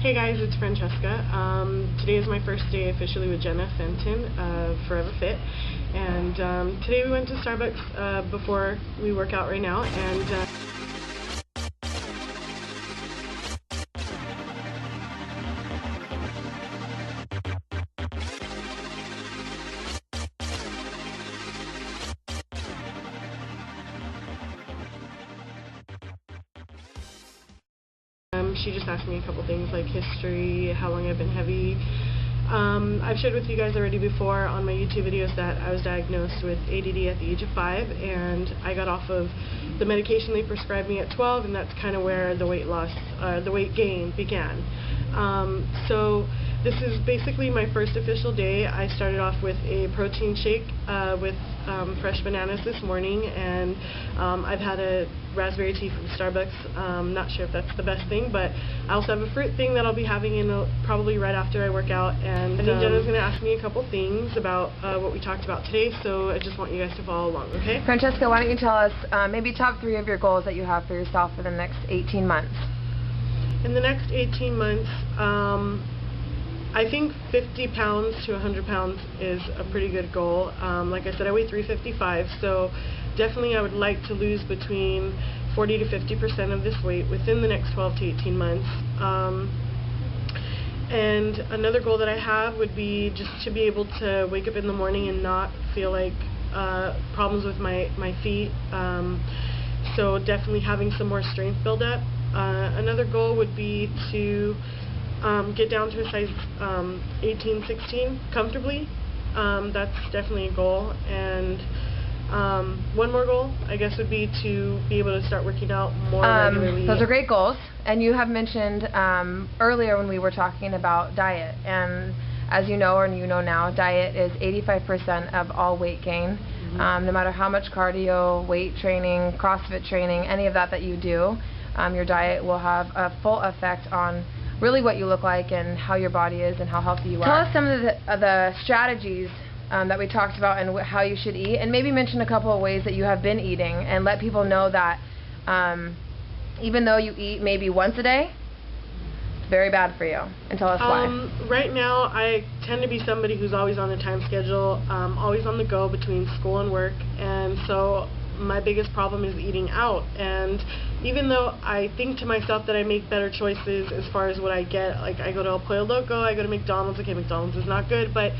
Hey guys, it's Francesca. Today is my first day officially with Jenna of Forever Fit, and today we went to Starbucks before we work out right now, and she just asked me a couple things like history, how long I've been heavy. I've shared with you guys already before on my YouTube videos that I was diagnosed with ADD at the age of 5, and I got off of the medication they prescribed me at 12, and that's kind of where the weight loss, the weight gain began. So this is basically my first official day. I started off with a protein shake with fresh bananas this morning, and I've had a raspberry tea from Starbucks. Not sure if that's the best thing, but I also have a fruit thing that I'll be having probably right after I work out. And I think Jenna's going to ask me a couple things about what we talked about today, so I just want you guys to follow along, okay? Francesca, why don't you tell us maybe top 3 of your goals that you have for yourself for the next 18 months? In the next 18 months, I think 50 pounds to 100 pounds is a pretty good goal. Like I said, I weigh 355, so definitely I would like to lose between 40 to 50% of this weight within the next 12 to 18 months. And another goal that I have would be just to be able to wake up in the morning and not feel like problems with my feet. So definitely having some more strength build up. Another goal would be to get down to a size 18, 16 comfortably. That's definitely a goal. And one more goal, I guess, would be to be able to start working out more regularly. Those are great goals. And you have mentioned earlier when we were talking about diet. And as you know, or you know now, diet is 85% of all weight gain. No matter how much cardio, weight training, CrossFit training, any of that you do, your diet will have a full effect on really what you look like and how your body is and how healthy you are. Tell us some of the strategies that we talked about and how you should eat, and maybe mention a couple of ways that you have been eating, and let people know that even though you eat maybe once a day, it's very bad for you. And tell us why. Right now, I tend to be somebody who's always on a time schedule, always on the go between school and work, and so my biggest problem is eating out. And even though I think to myself that I make better choices as far as what I get, like I go to El Pollo Loco, I go to McDonald's. Okay, McDonald's is not good, but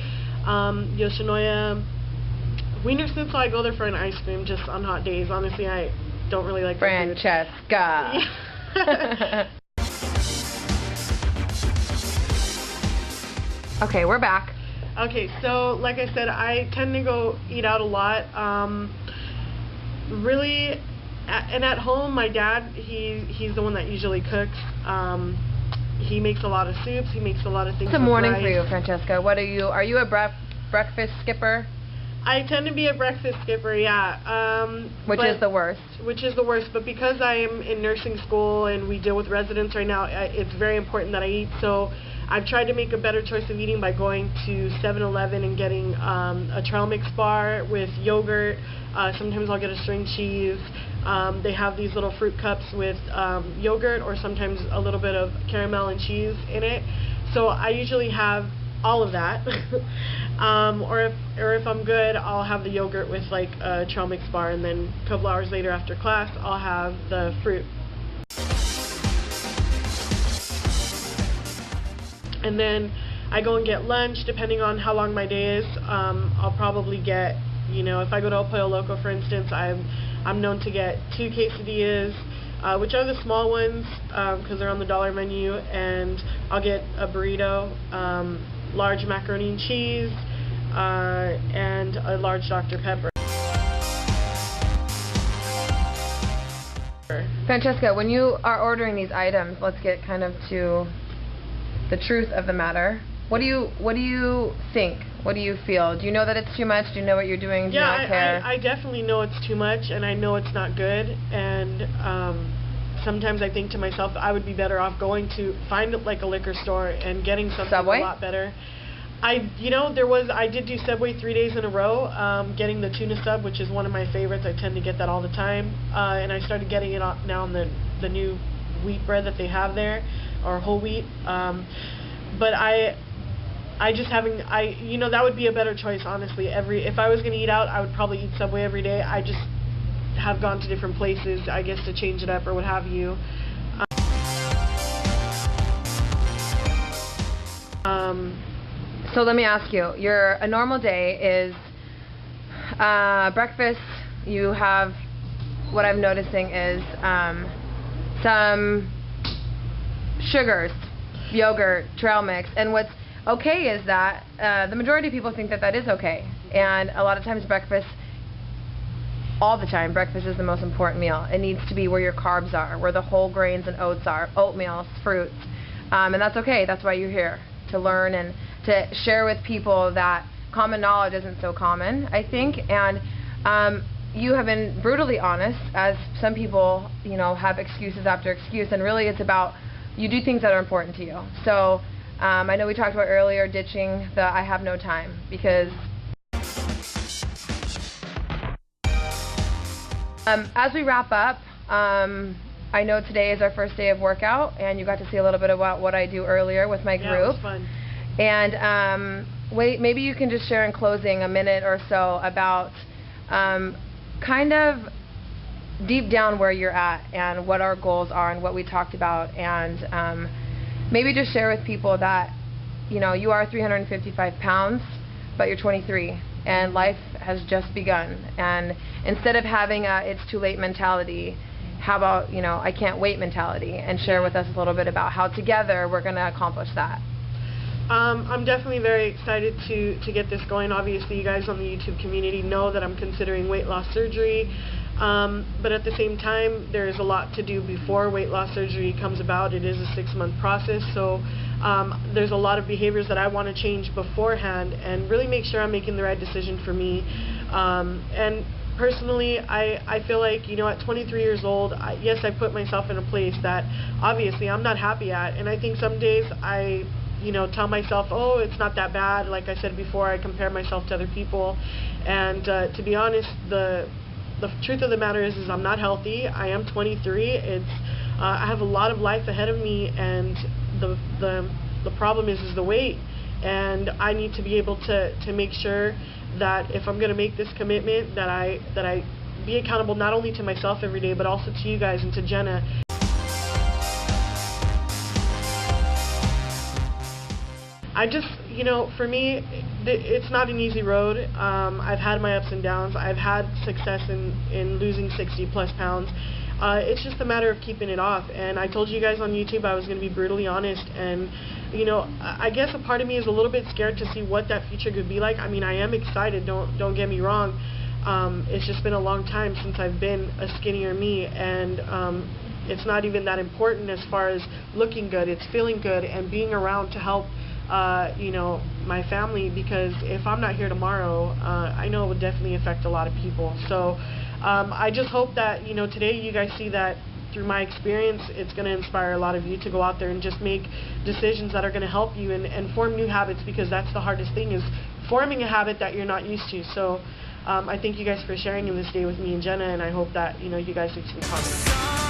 Yoshinoya Wiener Schnitzel, I go there for an ice cream just on hot days. Honestly, I don't really like Francesca. Okay, we're back. Okay, so like I said, I tend to go eat out a lot. Really, and at home, my dad, he's the one that usually cooks. He makes a lot of soups. He makes a lot of things. It's a morning for you, Francesca. What are you? Are you a breakfast skipper? I tend to be a breakfast skipper, yeah. Which is the worst. Which is the worst, but because I am in nursing school and we deal with residents right now, it's very important that I eat. So I've tried to make a better choice of eating by going to 7-Eleven and getting a trail mix bar with yogurt. Sometimes I'll get a string cheese. They have these little fruit cups with yogurt, or sometimes a little bit of caramel and cheese in it. So I usually have all of that. Or if I'm good, I'll have the yogurt with like a trail mix bar, and then a couple hours later after class, I'll have the fruit. And then I go and get lunch, depending on how long my day is. I'll probably get, if I go to El Pollo Loco, for instance, I'm known to get 2 quesadillas, which are the small ones because they're on the dollar menu, and I'll get a burrito, large macaroni and cheese, and a large Dr. Pepper. Francesca, when you are ordering these items, let's get kind of to the truth of the matter. What do you think? What do you feel? Do you know that it's too much? Do you know what you're doing? Do you not care? I definitely know it's too much, and I know it's not good. And sometimes I think to myself, I would be better off going to find like a liquor store and getting something Subway? a lot better. I did do Subway 3 days in a row, getting the tuna sub, which is one of my favorites. I tend to get that all the time, and I started getting it now on the new wheat bread that they have there, or whole wheat. But I just haven't, you know, that would be a better choice, honestly. If I was going to eat out, I would probably eat Subway every day. I just have gone to different places, I guess, to change it up or what have you. So let me ask you, a normal day is breakfast. You have, what I'm noticing is some sugars, yogurt, trail mix, and what's okay is that the majority of people think that that is okay, and a lot of times breakfast, all the time, breakfast is the most important meal. It needs to be where your carbs are, where the whole grains and oats are, oatmeal, fruits, and that's okay. That's why you're here, to learn and to share with people that common knowledge isn't so common, I think. And you have been brutally honest, as some people, you know, have excuses after excuse, and really it's about you do things that are important to you. So I know we talked about earlier ditching the I have no time, because as we wrap up, I know today is our first day of workout, and you got to see a little bit about what I do earlier with my group. Yeah, it was fun. And maybe you can just share in closing a minute or so about kind of deep down where you're at and what our goals are and what we talked about, and maybe just share with people that, you know, you are 355 pounds, but you're 23, and life has just begun. And instead of having a it's too late mentality, how about, you know, I can't wait mentality, and share with us a little bit about how together we're going to accomplish that. I'm definitely very excited to get this going. Obviously, you guys on the YouTube community know that I'm considering weight loss surgery, but at the same time, there's a lot to do before weight loss surgery comes about. It is a 6-month process, so there's a lot of behaviors that I want to change beforehand and really make sure I'm making the right decision for me. And personally, I feel like, you know, at 23 years old, yes, I put myself in a place that obviously I'm not happy at, and I think some days I, you know, tell myself, oh, it's not that bad. Like I said before, I compare myself to other people, and to be honest, the truth of the matter is I'm not healthy. I am 23. It's I have a lot of life ahead of me, and the problem is the weight, and I need to be able to make sure that if I'm going to make this commitment, that I be accountable not only to myself every day, but also to you guys and to Jenna. I just, you know, for me, it's not an easy road. I've had my ups and downs. I've had success in losing 60 plus pounds. It's just a matter of keeping it off. And I told you guys on YouTube I was going to be brutally honest. And, you know, I guess a part of me is a little bit scared to see what that future could be like. I mean, I am excited, don't get me wrong. It's just been a long time since I've been a skinnier me. And it's not even that important as far as looking good. It's feeling good and being around to help you know, my family, because if I'm not here tomorrow, I know it would definitely affect a lot of people. So I just hope that, you know, today you guys see that through my experience, it's going to inspire a lot of you to go out there and just make decisions that are going to help you and form new habits, because that's the hardest thing, is forming a habit that you're not used to. So I thank you guys for sharing in this day with me and Jenna, and I hope that, you know, you guys leave some comments.